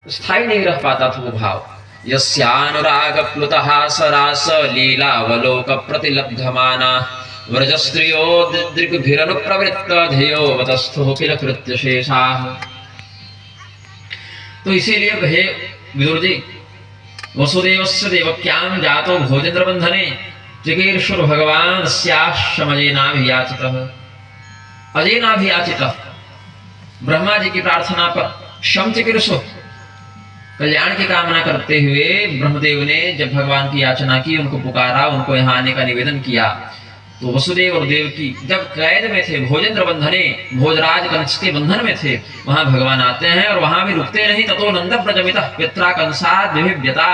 स्थायी नहीं रह पाता था वो भाव। यस्यानुराग प्लुतः सरास लीलावलोक प्रतिलब्धमाना व्रजस्त्रियो दृग्भिरनुप्रवृत्त ध्येयो वतस्थो किल कृत्य शेषाः। तो इसीलिए हे विदुर जी, वसुदेवस्य देवक्यां जातो भोजेन्द्र बंधने चिकीर्षुर भगवान स्याश्रमजेनाभियाचितः। अजेनाभियाचितः, ब्रह्मा जी की प्रार्थना पर शम चिकीर्षु कल्याण की कामना करते हुए ब्रह्मदेव ने जब भगवान की याचना की, उनको पुकारा, उनको यहाँ आने का निवेदन किया, तो वसुदेव और देवकी जब कैद में थे, भोजेन्द्र बंधने, भोजराज कंस के बंधन में थे, वहां भगवान आते हैं और वहां भी रुकते नहीं। ततो नंद प्रजमितः पित्रा कंसाद विभिव्यता।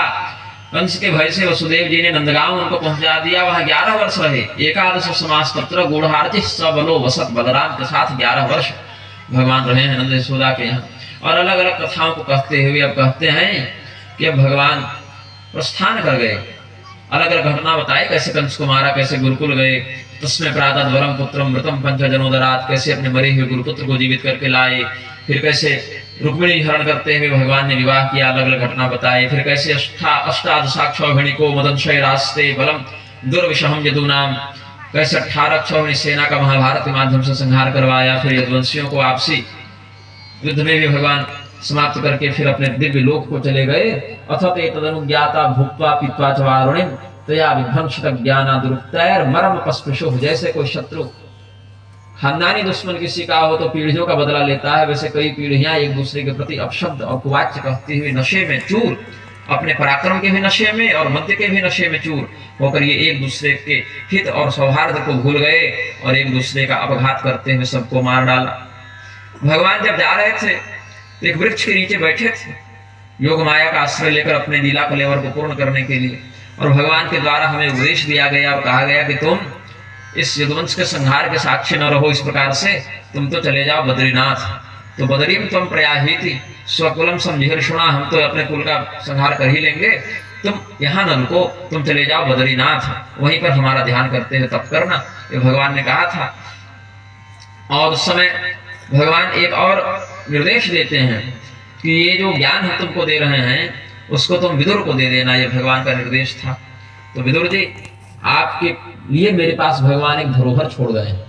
कंस के भय से वसुदेव जी ने नंदगांव उनको पहुंचा दिया। वहां 11 वर्ष रहे। एकादश समास पत्र गूढ़ार्ति सबलो वसत बलराम के साथ 11 वर्ष भगवान रहे हैं नंद यशोदा के यहाँ। और अलग अलग कथाओं को कहते हुए अब कहते हैं कि अब भगवान प्रस्थान कर गए। अलग अलग घटना बताए, कैसे कंस को मारा, कैसे गुरुकुल गए, तस्मै प्रातः वरम पुत्रम मृतम पंचजनोदरात, कैसे अपने मरे हुए गुरुपुत्र को जीवित करके लाए, फिर कैसे रुक्मिणी हरण करते हुए भगवान ने विवाह किया, अलग अलग घटना बताए, फिर कैसे अष्टादशाक्षौहिणीको मदंशय रास्ते बलम दुर्विषहम यदूनाम, कैसे 18 अक्षौहिणी सेना का महाभारत के माध्यम से संहार करवाया, फिर यदुवंशियों को आपसी युद्ध में भी भगवान समाप्त करके फिर अपने दिव्य लोक को चले गए। अथ ते तदनुज्ञाता भुक्त्वा पीत्वा च वारुणिं तया विध्वंसित ज्ञाना दुरुक्तैर मरम पस्पृशो। जैसे कोई शत्रु खानदानी दुश्मन किसी का हो तो पीढ़ियों का बदला लेता है, वैसे कई पीढ़ियां एक दूसरे के प्रति अपशब्द और कुवाच्य कहती हुई नशे में चूर, अपने पराक्रम के भी नशे में और मध्य के भी नशे में चूर होकर ये एक दूसरे के हित और सौहार्द को भूल गए और एक दूसरे का अपघात करते हुए सबको मार डाला। भगवान जब जा रहे थे तो एक वृक्ष के नीचे बैठे थे, योग माया का आश्रय लेकर अपने लीला कलेवर को पूर्ण करने के लिए। और भगवान के द्वारा हमें उपदेश दिया गया और कहा गया कि तुम इस यदुवंश के संहार के साक्षी न रहो, इस प्रकार से तुम तो चले जाओ बद्रीनाथ। तो बदरीम तुम प्रयाहीति स्वकुलम समझिर्षुणा, हम तो अपने कुल का संहार कर ही लेंगे, तुम यहाँ न रुको, तुम चले जाओ बद्रीनाथ, वहीं पर हमारा ध्यान करते हुए तप करना, ये भगवान ने कहा था। और उस समय भगवान एक और निर्देश देते हैं कि ये जो ज्ञान हम तुमको दे रहे हैं उसको तुम विदुर को दे देना, ये भगवान का निर्देश था। तो विदुर जी, आपके लिए मेरे पास भगवान एक धरोहर छोड़ गए हैं।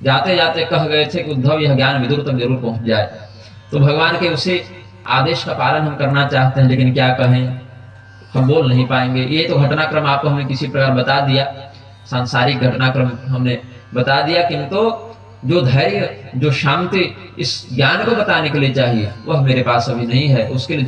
जाते जाते कह गए थे कि उद्धव यह ज्ञान विदुर तक जरूर पहुंच जाए। तो भगवान के उसी आदेश का पालन हम करना चाहते हैं, लेकिन क्या कहें, हम बोल नहीं पाएंगे। ये तो घटनाक्रम आपको हमने किसी प्रकार बता दिया, सांसारिक घटनाक्रम हमने बता दिया, किंतु जो धैर्य, जो शांति इस ज्ञान को बताने के लिए चाहिए वह मेरे पास अभी नहीं है। उसके लिए